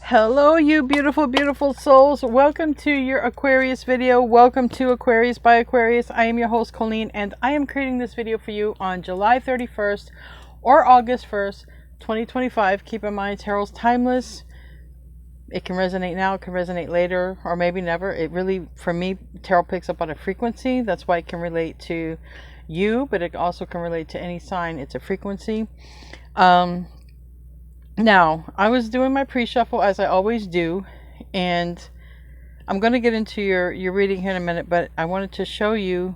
Hello, you beautiful, beautiful souls. Welcome to your Aquarius video. Welcome to Aquarius by Aquarius. I am your host, Colleen, and I am creating this video for you on July 31st or August 1st, 2025. Keep in mind, tarot's timeless. It can resonate now, it can resonate later, or maybe never. It really, for me, tarot picks up on a frequency. That's why it can relate to you, but it also can relate to any sign. It's a frequency. Now, I was doing my pre-shuffle as I always do, and I'm going to get into your reading here in a minute, but I wanted to show you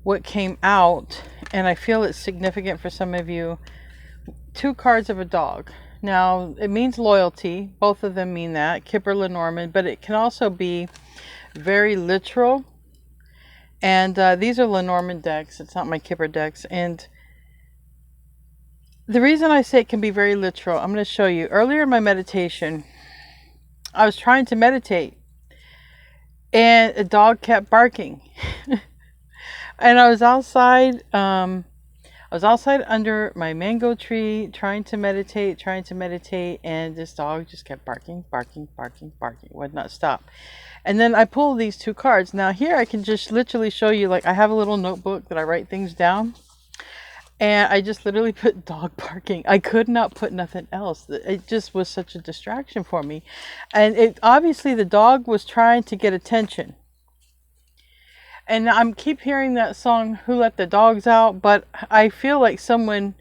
what came out, and I feel it's significant for some of you. Two cards of a dog. Now, it means loyalty. Both of them mean that. Kipper, Lenormand, but it can also be very literal. And these are Lenormand decks. It's not my Kipper decks. And the reason I say it can be very literal, I'm going to show you. Earlier in my meditation, I was trying to meditate, and a dog kept barking. And I was outside. I was outside under my mango tree, trying to meditate, and this dog just kept barking, would not stop. And then I pulled these two cards. Now here I can just literally show you, like I have a little notebook that I write things down. And I just literally put dog barking. I could not put nothing else. It just was such a distraction for me. And it obviously the dog was trying to get attention. And I'm keep hearing that song, Who Let the Dogs Out? But I feel like the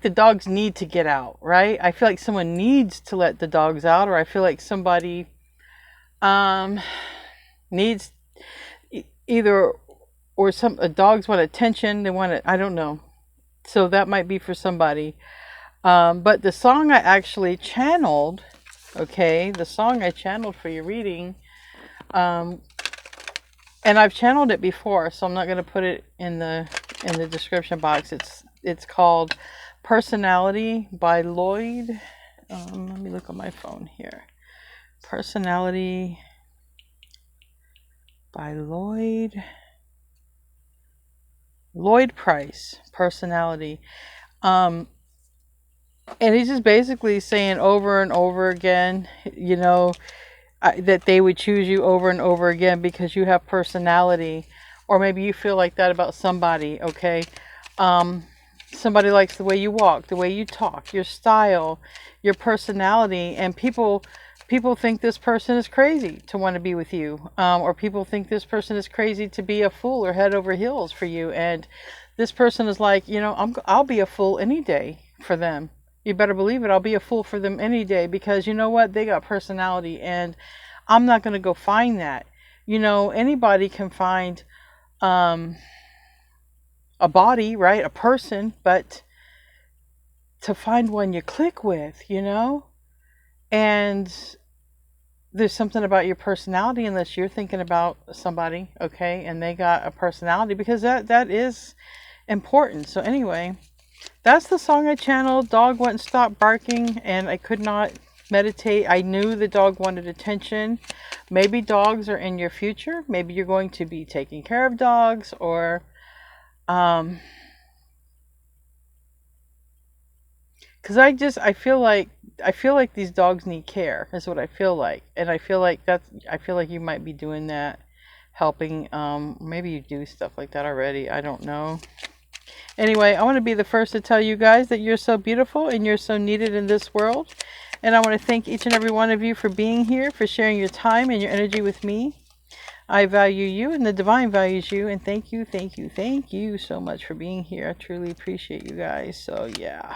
dogs need to get out, right? I feel like someone needs to let the dogs out, or I feel like somebody needs either, or dogs want attention, they want it, I don't know. So that might be for somebody. But the song I actually channeled, okay, the song I channeled for your reading, and I've channeled it before, so I'm not going to put it in the description box. It's called Personality by Lloyd. Let me look on my phone here. Personality by Lloyd Price, Personality. And he's just basically saying over and over again, you know, that they would choose you over and over again because you have personality, or maybe you feel like that about somebody, okay? Somebody likes the way you walk, the way you talk, your style, your personality, and people think this person is crazy to want to be with you, or people think this person is crazy to be a fool or head over heels for you, and this person is like, you know, I'll be a fool any day for them. You better believe it. I'll be a fool for them any day, because you know what? They got personality, and I'm not going to go find that. You know, anybody can find a body, right? A person, but to find one you click with, you know? And there's something about your personality, unless you're thinking about somebody, okay, and they got a personality, because that is important. So anyway, that's the song I channeled. Dog wouldn't stop barking, and I could not meditate. I knew the dog wanted attention. Maybe dogs are in your future. Maybe you're going to be taking care of dogs, or because I feel like these dogs need care, is what I feel like. And I feel like you might be doing that, helping. Maybe you do stuff like that already. I don't know. Anyway, I want to be the first to tell you guys that you're so beautiful and you're so needed in this world. And I want to thank each and every one of you for being here, for sharing your time and your energy with me. I value you, and the divine values you. And thank you so much for being here. I truly appreciate you guys. So yeah.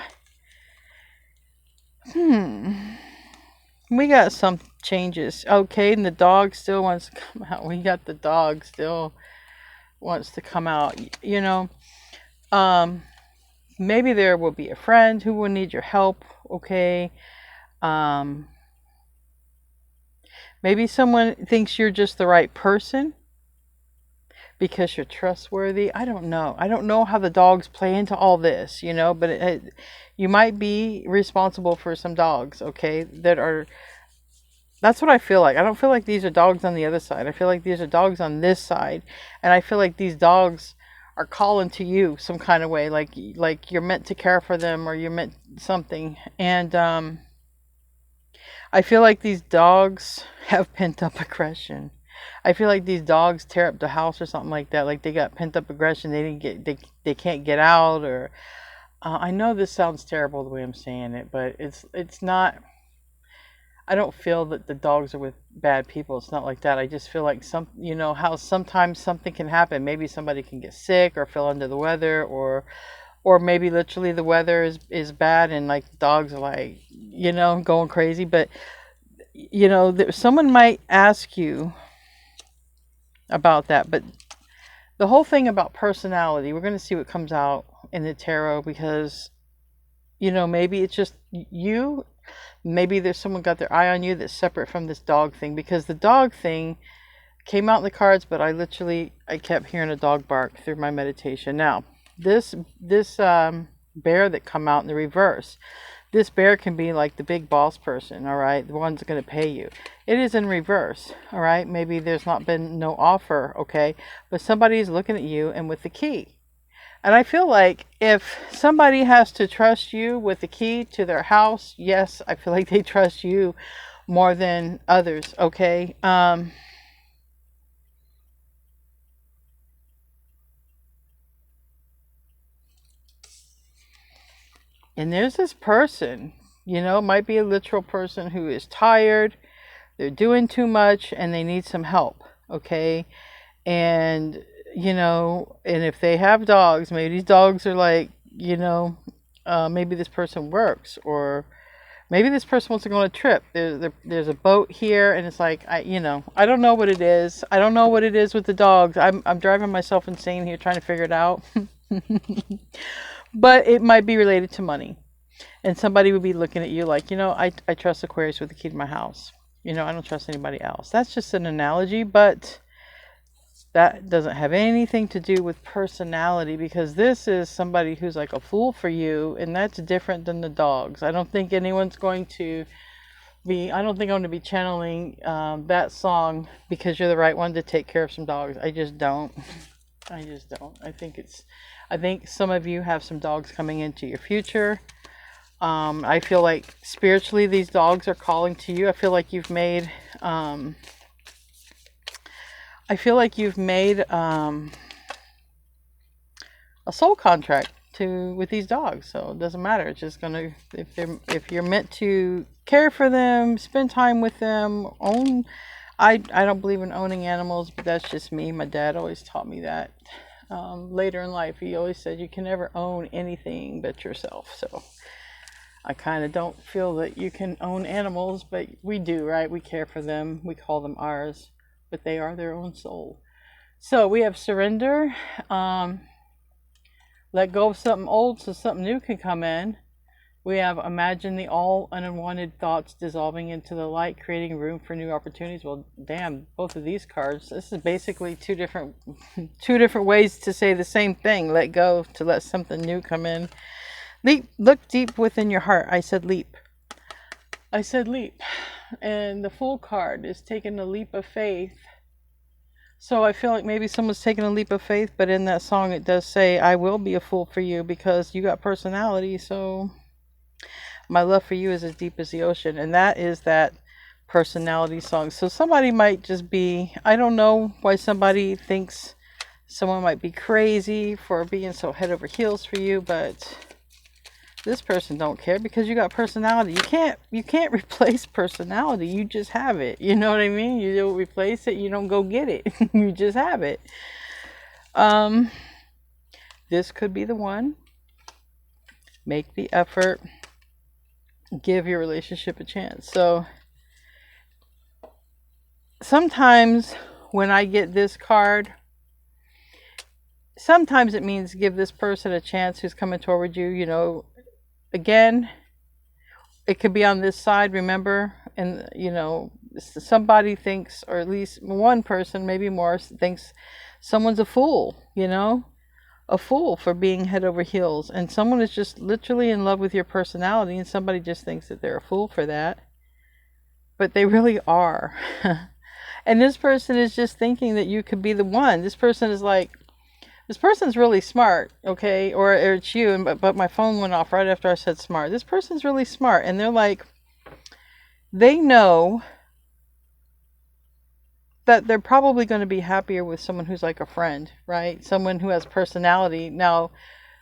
We got some changes. Okay, and the dog still wants to come out. We got the dog still wants to come out. You know, maybe there will be a friend who will need your help, okay? Maybe someone thinks you're just the right person because you're trustworthy. I don't know. I don't know how the dogs play into all this, you know, but you might be responsible for some dogs, okay, that's what I feel like. I don't feel like these are dogs on the other side. I feel like these are dogs on this side, and I feel like these dogs are calling to you some kind of way, like you're meant to care for them, or you're meant something. And I I feel like these dogs have pent up aggression. I feel like these dogs tear up the house or something like that. Like they got pent up aggression. They didn't get they can't get out. Or I know this sounds terrible the way I'm saying it, but it's not. I don't feel that the dogs are with bad people. It's not like that. I just feel like how sometimes something can happen. Maybe somebody can get sick or feel under the weather, or maybe literally the weather is bad and like dogs are like, going crazy. But someone might ask you about that. But the whole thing about personality, we're going to see what comes out in the tarot, because maybe it's just you. Maybe there's someone got their eye on you that's separate from this dog thing, because the dog thing came out in the cards, but I kept hearing a dog bark through my meditation. Now, this bear that come out in the reverse, this bear can be like the big boss person, all right, the one that's going to pay you. It is in reverse, all right. Maybe there's not been no offer, okay, but somebody's looking at you and with the key. And I feel like if somebody has to trust you with the key to their house, yes, I feel like they trust you more than others, okay? And there's this person, might be a literal person who is tired, they're doing too much, and they need some help, okay? And and if they have dogs, maybe these dogs are like, maybe this person works, or maybe this person wants to go on a trip. There's a boat here, and it's like, I don't know what it is. I don't know what it is with the dogs. I'm driving myself insane here trying to figure it out. But it might be related to money. And somebody would be looking at you like, I trust Aquarius with the key to my house. I don't trust anybody else. That's just an analogy, but that doesn't have anything to do with personality, because this is somebody who's like a fool for you, and that's different than the dogs. I don't think anyone's going to be, I don't think I'm going to be channeling that song, Because You're the Right One to Take Care of Some Dogs. I just don't. I think some of you have some dogs coming into your future. I feel like spiritually these dogs are calling to you. I feel like you've made a soul contract with these dogs. So it doesn't matter. It's just gonna, if you're meant to care for them, spend time with them, own. I don't believe in owning animals, but that's just me. My dad always taught me that. Later in life, he always said you can never own anything but yourself. So I kind of don't feel that you can own animals, but we do, right? We care for them. We call them ours, but they are their own soul. So we have surrender, let go of something old so something new can come in. We have imagine the all unwanted thoughts dissolving into the light, creating room for new opportunities. Well, damn, both of these cards. This is basically two different ways to say the same thing. Let go to let something new come in. Leap, look deep within your heart. I said leap. I said leap. And the Fool card is taking a leap of faith. So I feel like maybe someone's taking a leap of faith, but in that song it does say, I will be a fool for you because you got personality. So my love for you is as deep as the ocean. And that is that personality song. So somebody might just be, I don't know why somebody thinks someone might be crazy for being so head over heels for you, but this person don't care because you got personality. You can't replace personality. You just have it. You know what I mean? You don't replace it. You don't go get it. You just have it. This could be the one. Make the effort. Give your relationship a chance. So sometimes when I get this card, sometimes it means give this person a chance who's coming toward you, again, it could be on this side, remember, and somebody thinks, or at least one person, maybe more, thinks someone's a fool, a fool for being head over heels, and someone is just literally in love with your personality, and somebody just thinks that they're a fool for that, but they really are. And this person is just thinking that you could be the one. This person is like, this person's really smart, okay? Or it's you, but my phone went off right after I said smart. This person's really smart, and they're like, They know that they're probably going to be happier with someone who's like a friend, right? Someone who has personality. Now,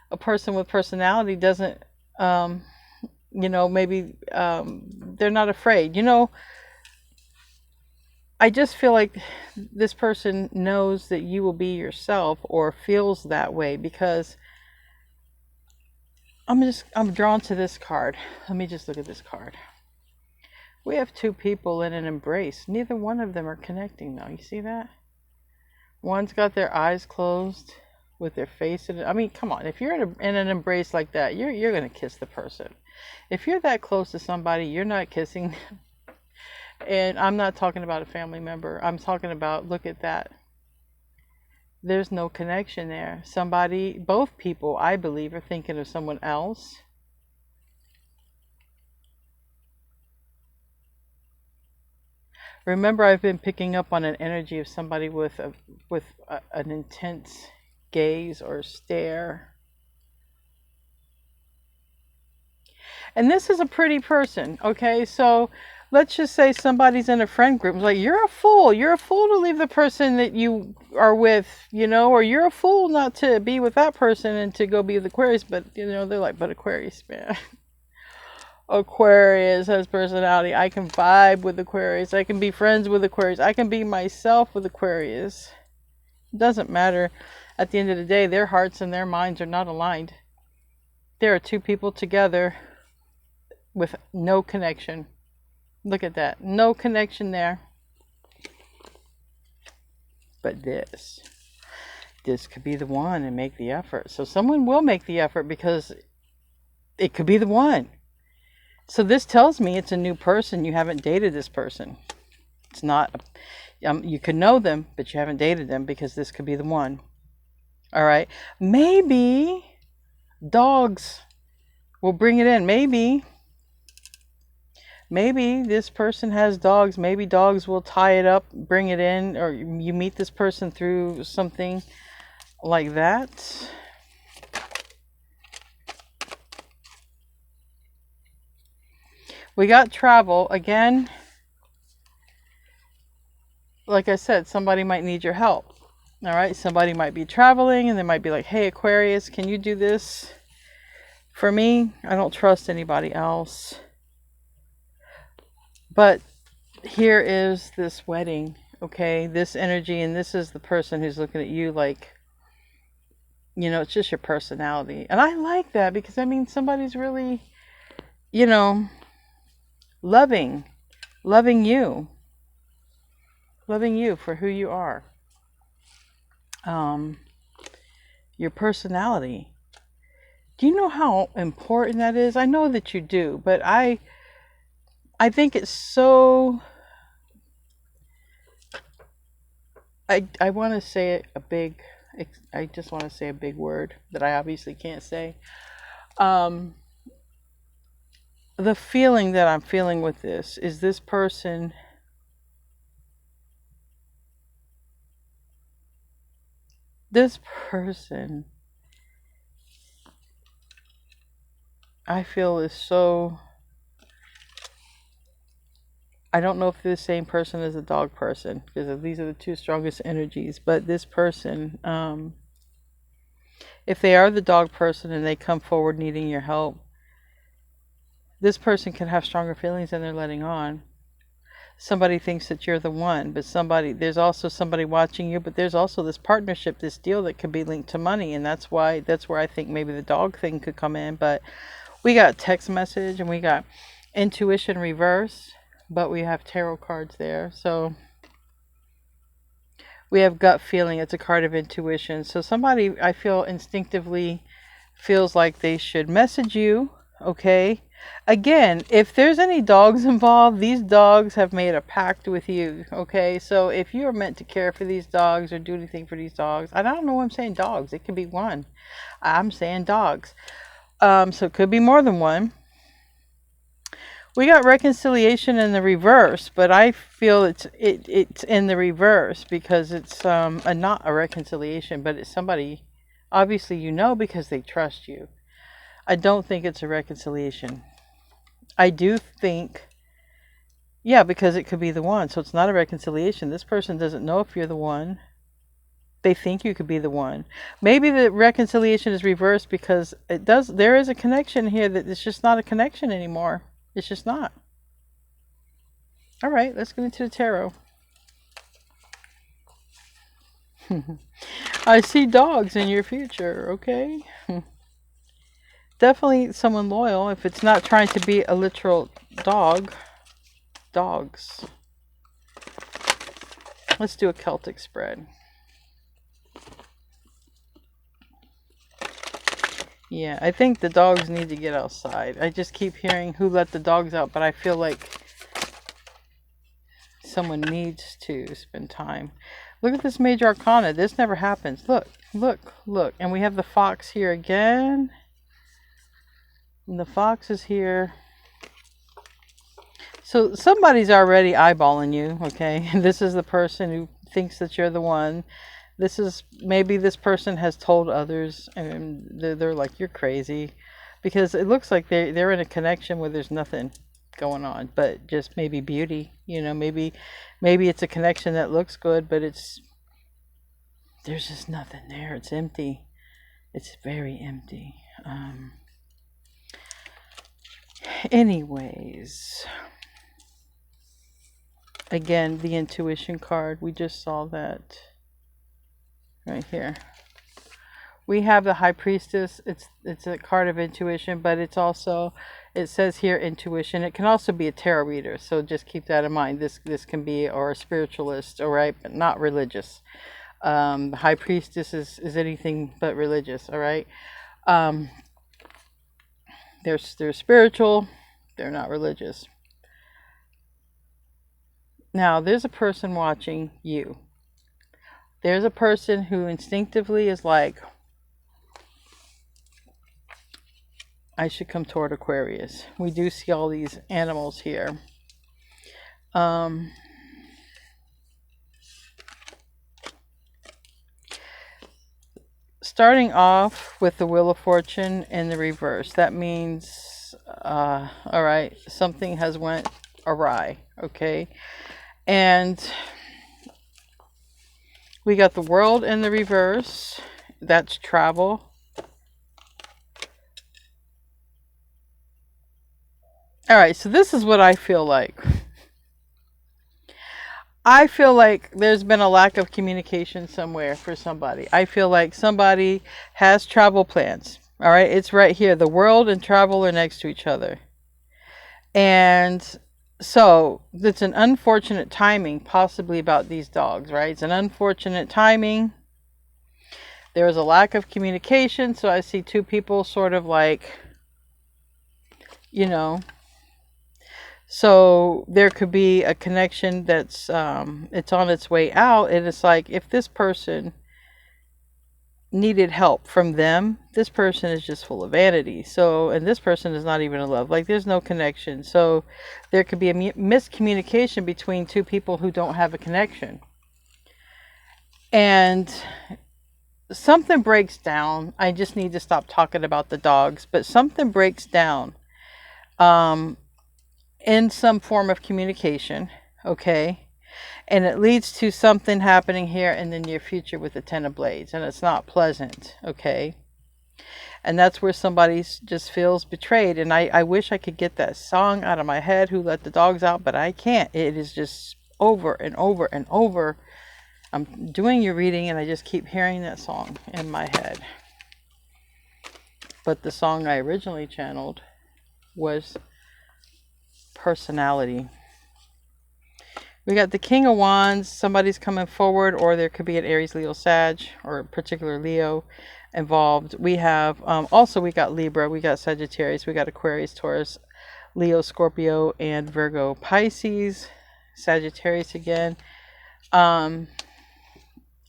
a person with personality doesn't, um, maybe they're not afraid. I just feel like this person knows that you will be yourself or feels that way because I'm drawn to this card. Let me just look at this card. We have two people in an embrace. Neither one of them are connecting though. You see that? One's got their eyes closed with their face in it. I mean, come on. If you're in an embrace like that, you're going to kiss the person. If you're that close to somebody, you're not kissing. And I'm not talking about a family member. I'm talking about, look at that. There's no connection there. Both people, I believe, are thinking of someone else. Remember, I've been picking up on an energy of somebody with an intense gaze or stare. And this is a pretty person, okay? So let's just say somebody's in a friend group. It's like, you're a fool. You're a fool to leave the person that you are with, or you're a fool not to be with that person and to go be with Aquarius. But, they're like, but Aquarius, man. Aquarius has personality. I can vibe with Aquarius. I can be friends with Aquarius. I can be myself with Aquarius. It doesn't matter. At the end of the day, their hearts and their minds are not aligned. There are two people together with no connection. Look at that. No connection there. But this could be the one and make the effort. So someone will make the effort because it could be the one. So this tells me it's a new person. You haven't dated this person. It's not, you could know them, but you haven't dated them because this could be the one. All right. Maybe dogs will bring it in. Maybe this person has dogs. Maybe dogs will tie it up, bring it in, or you meet this person through something like that. We got travel. Again, like I said, somebody might need your help. All right, somebody might be traveling and they might be like, hey, Aquarius, can you do this for me? I don't trust anybody else. But here is this wedding, okay? This energy, and this is the person who's looking at you like, it's just your personality. And I like that because, somebody's really, loving you for who you are. Your personality. Do you know how important that is? I know that you do, but I think it's so, I want to say I just want to say a big word that I obviously can't say. The feeling that I'm feeling with this is this person I feel is so, I don't know if they're the same person as the dog person because these are the two strongest energies, but this person, if they are the dog person and they come forward needing your help, this person can have stronger feelings than they're letting on. Somebody thinks that you're the one, but there's also somebody watching you, but there's also this partnership, this deal that could be linked to money, and that's where I think maybe the dog thing could come in. But we got text message and we got intuition reverse, but we have tarot cards there. So we have gut feeling. It's a card of intuition. So somebody, I feel, instinctively feels like they should message you, okay? Again, if there's any dogs involved, these dogs have made a pact with you, okay? So if you are meant to care for these dogs or do anything for these dogs, I don't know why I'm saying dogs. It could be one. I'm saying dogs. So it could be more than one. We got reconciliation in the reverse, but I feel it's in the reverse because it's not a reconciliation, but it's somebody obviously because they trust you. I don't think it's a reconciliation. I do think Yeah, because it could be the one. So it's not a reconciliation. This person doesn't know if you're the one. They think you could be the one. Maybe the reconciliation is reversed because there is a connection here that it's just not a connection anymore. It's just not. All right, let's go into the tarot. I see dogs in your future, okay? Definitely someone loyal if it's not trying to be a literal dog. Dogs. Let's do a Celtic spread. Yeah, I think the dogs need to get outside. I just keep hearing who let the dogs out, but I feel like someone needs to spend time. Look at this major arcana. This never happens. Look, look, look. And we have the fox here again. And the fox is here. So somebody's already eyeballing you, okay? This is the person who thinks that you're the one. This is, maybe this person has told others and they're like, you're crazy. Because it looks like they're in a connection where there's nothing going on, but just maybe beauty. You know, maybe it's a connection that looks good, but there's just nothing there. It's empty. It's very empty. Anyways, again, the intuition card, we just saw that right here. We have the High Priestess. It's a card of intuition, but it's also, it says here intuition. It can also be a tarot reader, so just keep that in mind. This can be, or a spiritualist, all right, but not religious. The High Priestess is anything but religious, all right. They're spiritual. They're not religious. Now, there's a person watching you. There's a person who instinctively is like, I should come toward Aquarius. We do see all these animals here. Starting off with the Wheel of Fortune in the reverse. That means, all right, something has went awry, okay? And we got the World in the reverse. That's travel. All right, so this is what I feel like. I feel like there's been a lack of communication somewhere for somebody. I feel like somebody has travel plans. All right, it's right here. The World and travel are next to each other. And so it's an unfortunate timing, possibly about these dogs, right? It's an unfortunate timing. There was a lack of communication. So I see two people sort of like, you know, so there could be a connection that's it's on its way out, and it's like if this person needed help from them, this person is just full of vanity. So, and this person is not even in love. Like there's no connection. So there could be a miscommunication between two people who don't have a connection. And something breaks down. I just need to stop talking about the dogs, but something breaks down. In some form of communication, okay? And it leads to something happening here in the near future with the Ten of Blades, and it's not pleasant, okay? And that's where somebody just feels betrayed, and I wish I could get that song out of my head, Who Let the Dogs Out, but I can't. It is just over and over and over. I'm doing your reading, and I just keep hearing that song in my head. But the song I originally channeled was Personality. We got the King of Wands. Somebody's coming forward, or there could be an Aries, Leo, Sag, or a particular Leo involved. We have also we got Libra, we got Sagittarius, we got Aquarius, Taurus, Leo, Scorpio, and Virgo, Pisces, Sagittarius again.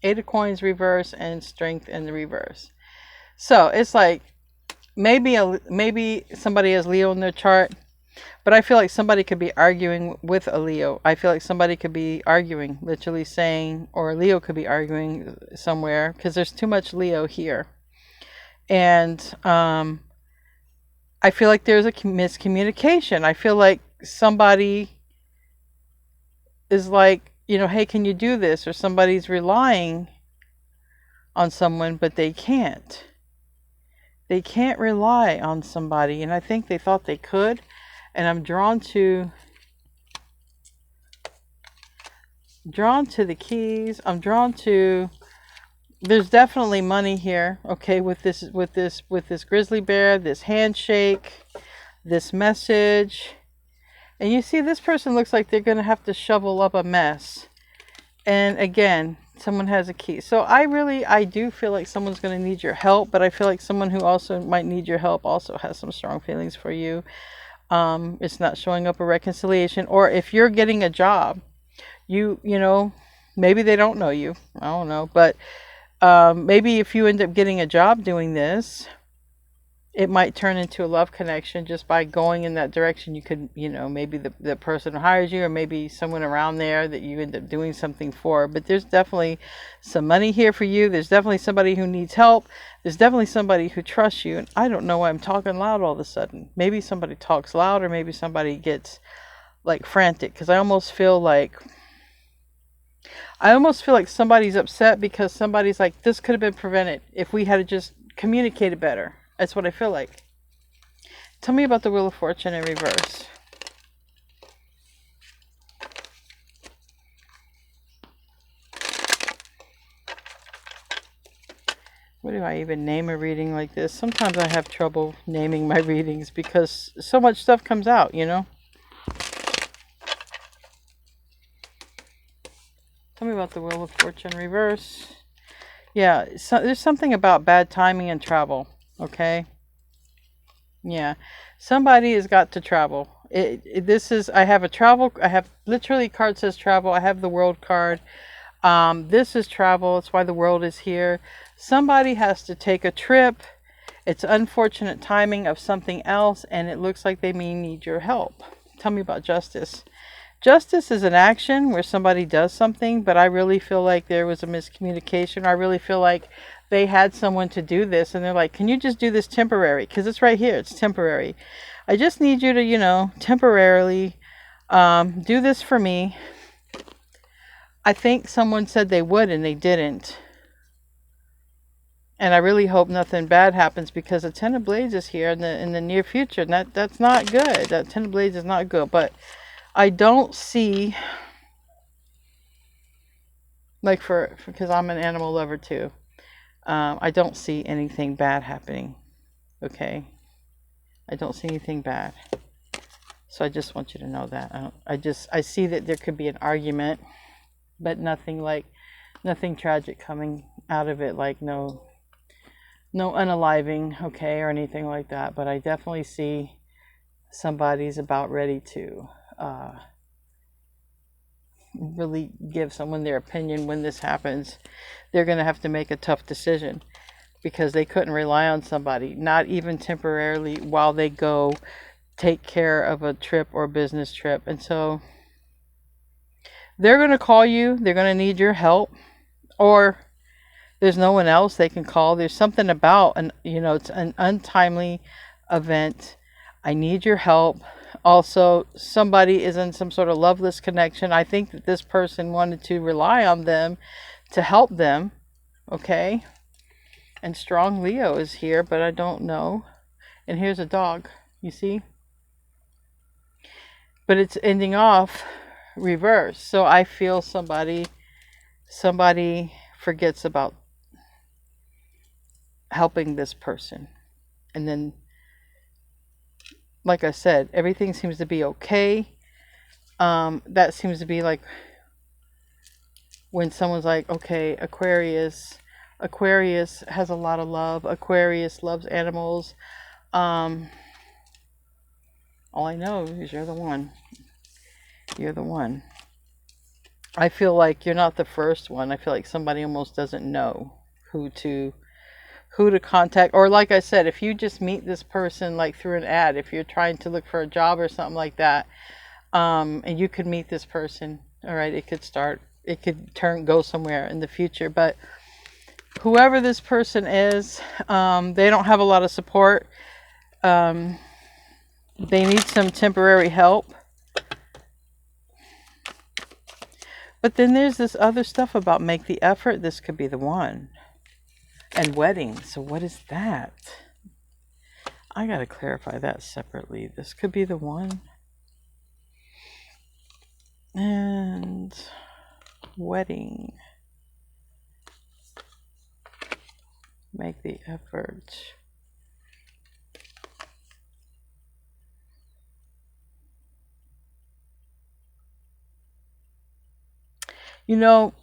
Eight of Coins reverse and Strength in the reverse. So it's like maybe somebody has Leo in their chart. But I feel like somebody could be arguing with a Leo. I feel like somebody could be arguing, literally saying, or Leo could be arguing somewhere, because there's too much Leo here. And I feel like there's a miscommunication. I feel like somebody is like, you know, hey, can you do this? Or somebody's relying on someone, but they can't. They can't rely on somebody. And I think they thought they could. And I'm drawn to the keys. I'm drawn to, there's definitely money here, okay, with this grizzly bear, this handshake, this message. And you see, this person looks like they're going to have to shovel up a mess. And again, someone has a key. So I do feel like someone's going to need your help, but I feel like someone who also might need your help also has some strong feelings for you. It's not showing up a reconciliation. Or if you're getting a job, you know, maybe they don't know you. I don't know. But maybe if you end up getting a job doing this, it might turn into a love connection just by going in that direction. You could, you know, maybe the person who hires you, or maybe someone around there that you end up doing something for. But there's definitely some money here for you. There's definitely somebody who needs help. There's definitely somebody who trusts you. And I don't know why I'm talking loud all of a sudden. Maybe somebody talks loud, or maybe somebody gets like frantic, because I almost feel like somebody's upset because somebody's like, this could have been prevented if we had just communicated better. That's what I feel like. Tell me about the Wheel of Fortune in reverse. What do I even name a reading like this? Sometimes I have trouble naming my readings because so much stuff comes out, you know? Tell me about the Wheel of Fortune reverse. Yeah, so there's something about bad timing and travel. Okay. Yeah. Somebody has got to travel. I have literally card says travel. I have the world card. This is travel. It's why the world is here. Somebody has to take a trip. It's unfortunate timing of something else, and it looks like they may need your help. Tell me about justice. Justice is an action where somebody does something, but I really feel like there was a miscommunication. I really feel like they had someone to do this, and they're like, can you just do this temporary? Because it's right here. It's temporary. I just need you to, you know, temporarily do this for me. I think someone said they would, and they didn't. And I really hope nothing bad happens, because the Ten of Blades is here in the near future. And that's not good. That Ten of Blades is not good. But I don't see, like because I'm an animal lover too. I don't see anything bad happening. Okay. I don't see anything bad. So I just want you to know that. I see that there could be an argument, but nothing tragic coming out of it, like no unaliving, okay, or anything like that. But I definitely see somebody's about ready to really give someone their opinion when this happens. They're going to have to make a tough decision, because they couldn't rely on somebody, not even temporarily, while they go take care of a trip or business trip. And so they're going to call you. They're going to need your help, or there's no one else they can call. There's something about, it's an untimely event. I need your help. Also, somebody is in some sort of loveless connection. I think that this person wanted to rely on them to help them. Okay. And strong Leo is here, but I don't know. And here's a dog, you see? But it's ending off reverse. So I feel somebody forgets about helping this person. And then, like I said, everything seems to be okay. That seems to be like when someone's like, okay, Aquarius has a lot of love. Aquarius loves animals. All I know is you're the one. You're the one. I feel like you're not the first one. I feel like somebody almost doesn't know who to contact. Or like I said, if you just meet this person like through an ad, if you're trying to look for a job or something like that, and you could meet this person, all right, it could go somewhere in the future. But whoever this person is, they don't have a lot of support. They need some temporary help. But then there's this other stuff about make the effort. This could be the one. And wedding. So what is that? I got to clarify that separately. This could be the one. And wedding. Make the effort. You know,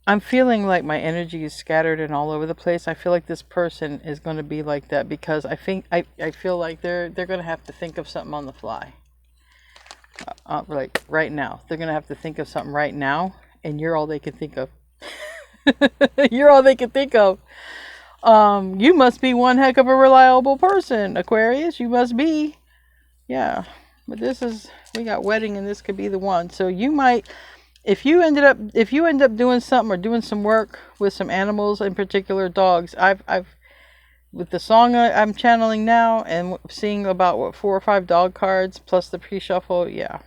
I'm feeling like my energy is scattered and all over the place. I feel like this person is going to be like that because I feel like they're going to have to think of something on the fly. Like right now. They're going to have to think of something right now, and you're all they can think of. You're all they can think of. You must be one heck of a reliable person, Aquarius. You must be. Yeah. But we got wedding, and this could be the one. So you might, if you end up doing something or doing some work with some animals, in particular dogs, I've with the song I'm channeling now and seeing about 4 or 5 dog cards plus the pre-shuffle, yeah.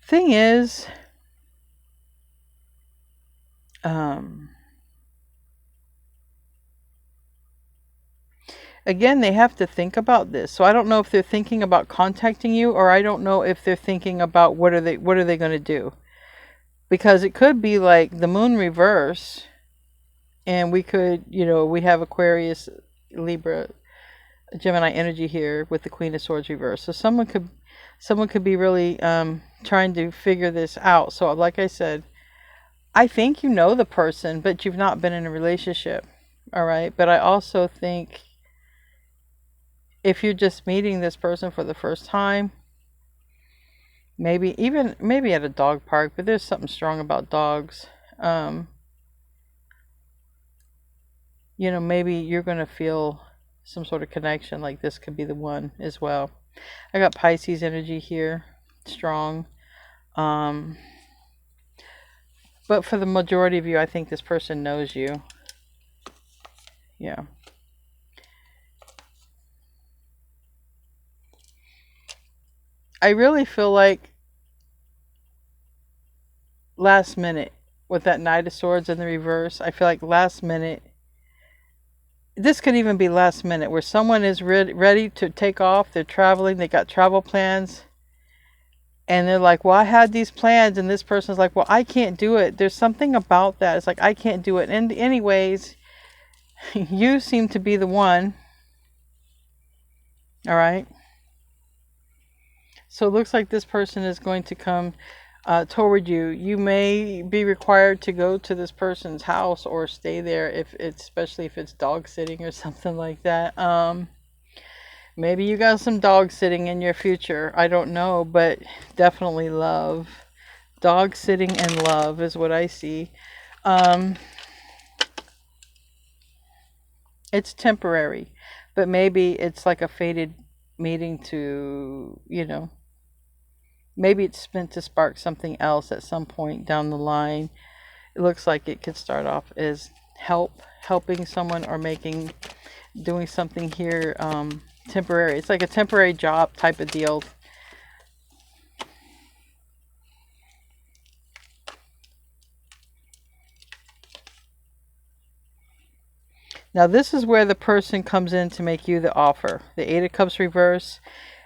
Thing is, again, they have to think about this. So I don't know if they're thinking about contacting you, or I don't know if they're thinking about what are they going to do. Because it could be like the moon reverse, and we could, we have Aquarius, Libra, Gemini energy here with the Queen of Swords reverse. So someone could be really trying to figure this out. So like I said, I think you know the person, but you've not been in a relationship. All right. But I also think if you're just meeting this person for the first time, maybe at a dog park, but there's something strong about dogs. Maybe you're going to feel some sort of connection, like this could be the one as well. I got Pisces energy here, strong. But for the majority of you, I think this person knows you. Yeah. I really feel like last minute with that Knight of Swords in the reverse, I feel like last minute, this could even be last minute where someone is ready to take off. They're traveling. They got travel plans. And they're like, well, I had these plans. And this person's like, well, I can't do it. There's something about that. It's like, I can't do it. And anyways, you seem to be the one. All right. So it looks like this person is going to come toward you. You may be required to go to this person's house or stay there, especially if it's dog sitting or something like that. Maybe you got some dog sitting in your future. I don't know, but definitely love. Dog sitting and love is what I see. It's temporary, but maybe it's like a fated meeting to, maybe it's meant to spark something else at some point down the line. It looks like it could start off as helping someone or doing something here temporary. It's like a temporary job type of deal. Now this is where the person comes in to make you the offer. The Eight of Cups reverse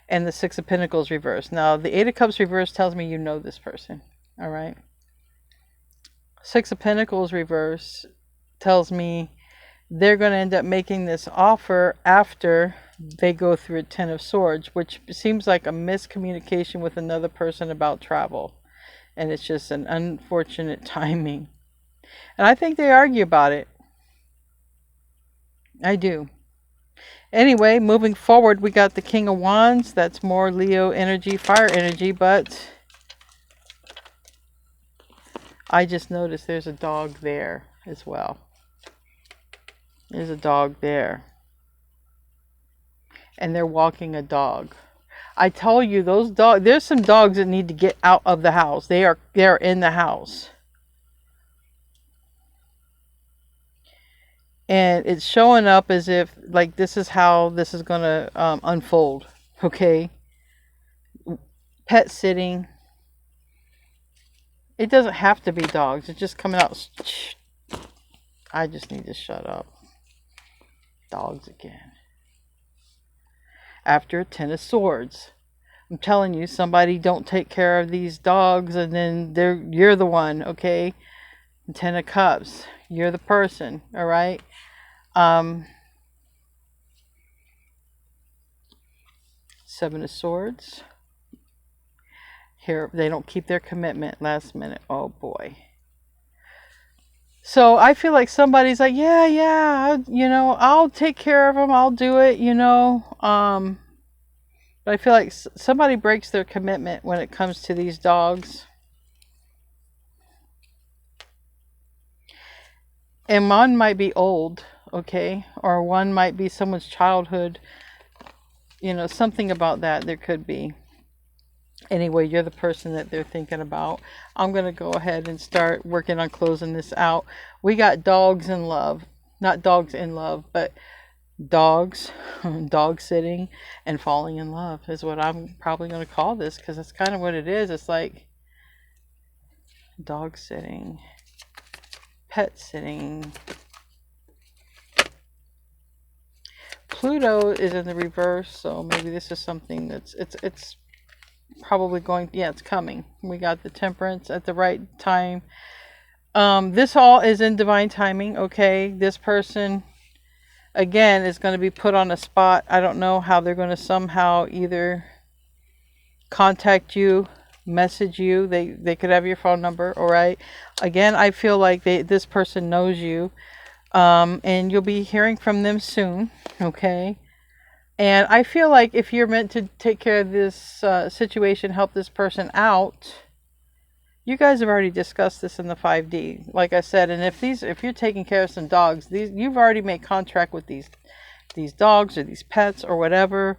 and the Six of Pentacles reverse. Now the Eight of Cups reverse tells me you know this person. All right. Six of Pentacles reverse tells me they're going to end up making this offer after they go through a Ten of Swords, which seems like a miscommunication with another person about travel. And it's just an unfortunate timing. And I think they argue about it. I do. Anyway, moving forward, we got the King of Wands. That's more Leo energy, fire energy, but I just noticed there's a dog there as well. There's a dog there. And they're walking a dog. I told you those dogs, there's some dogs that need to get out of the house. They're in the house. And it's showing up as if like this is how this is going to unfold. Okay. pet sitting. It doesn't have to be dogs. It's just coming out. I just need to shut up. Dogs again. After 10 of Swords. I'm telling you, somebody don't take care of these dogs, and then you're the one, okay? 10 of Cups. You're the person, all right? 7 of Swords. Here, they don't keep their commitment last minute. Oh boy. So I feel like somebody's like, yeah, I'll take care of them. I'll do it, But I feel like somebody breaks their commitment when it comes to these dogs. And one might be old, okay? Or one might be someone's childhood. Something about that there could be. Anyway, you're the person that they're thinking about. I'm going to go ahead and start working on closing this out. We got dogs in love. Not dogs in love, but dogs, dog sitting, and falling in love is what I'm probably going to call this, because that's kind of what it is. It's like dog sitting, pet sitting. Pluto is in the reverse, so maybe this is something that's it's probably going, it's coming. We got the Temperance at the right time. This all is in divine timing, okay? This person, again, is going to be put on a spot. I don't know how they're going to somehow either contact you, message you. They could have your phone number, all right? Again, I feel like this person knows you, and you'll be hearing from them soon, okay? And I feel like if you're meant to take care of this situation, help this person out, you guys have already discussed this in the 5D, like I said. And if you're taking care of some dogs, you've already made contract with these dogs or these pets or whatever.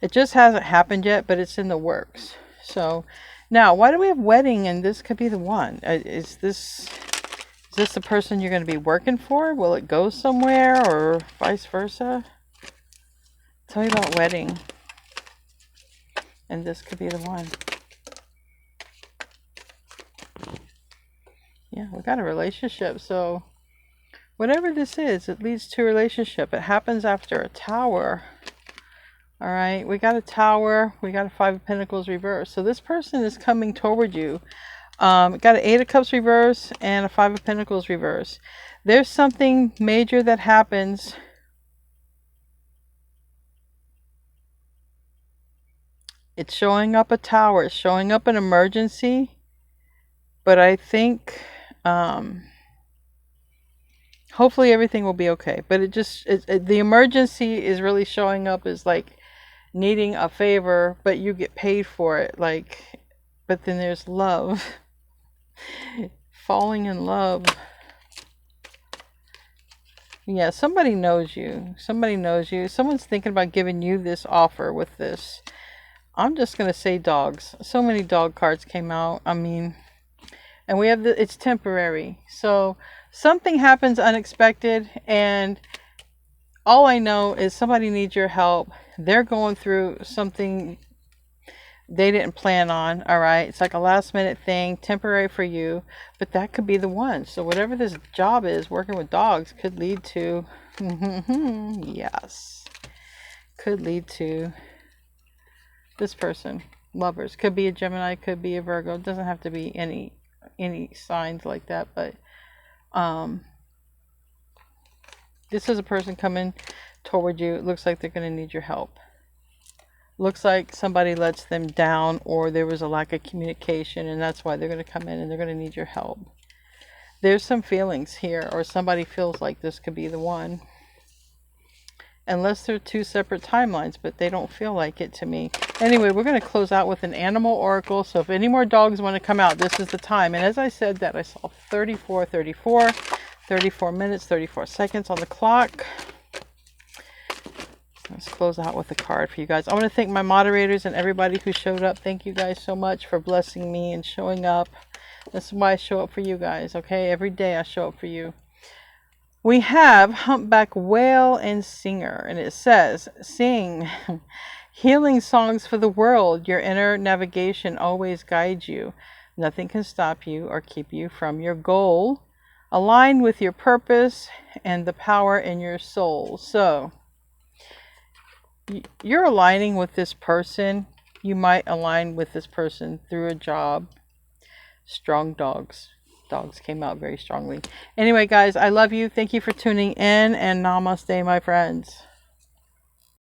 It just hasn't happened yet, but it's in the works. So now, why do we have wedding? And this could be the one. Is this the person you're going to be working for? Will it go somewhere, or vice versa? Tell me about wedding. And this could be the one. Yeah, we got a relationship. So whatever this is, it leads to a relationship. It happens after a Tower. All right, we got a Tower. We got a 5 of Pentacles reverse. So this person is coming toward you. Got an 8 of Cups reverse and a 5 of Pentacles reverse. There's something major that happens. It's showing up a Tower. It's showing up an emergency. But I think hopefully everything will be okay. But the emergency is really showing up as like needing a favor, but you get paid for it. But then there's love. Falling in love. Yeah, somebody knows you. Somebody knows you. Someone's thinking about giving you this offer with this. I'm just going to say dogs. So many dog cards came out. I mean, and we have it's temporary. So something happens unexpected, and all I know is somebody needs your help. They're going through something they didn't plan on, all right? It's like a last minute thing, temporary for you, but that could be the one. So whatever this job is, working with dogs, could lead to, yes, could lead to this person. Lovers. Could be a Gemini, could be a Virgo. It doesn't have to be any signs like that, but this is a person coming toward you. It looks like they're going to need your help. Looks like somebody lets them down, or there was a lack of communication, and that's why they're going to come in and they're going to need your help. There's some feelings here, or somebody feels like this could be the one. Unless they're two separate timelines, but they don't feel like it to me. Anyway, we're going to close out with an animal oracle. So if any more dogs want to come out, this is the time. And as I said that, I saw 34 minutes, 34 seconds on the clock. Let's close out with a card for you guys. I want to thank my moderators and everybody who showed up. Thank you guys so much for blessing me and showing up. This is why I show up for you guys, okay? Every day I show up for you. We have Humpback Whale and Singer, and it says, sing, Healing songs for the world. Your inner navigation always guides you. Nothing can stop you or keep you from your goal. Align with your purpose and the power in your soul. So, you're aligning with this person. You might align with this person through a job. Strong dogs. Dogs came out very strongly. Anyway, guys, I love you. Thank you for tuning in, and namaste, my friends.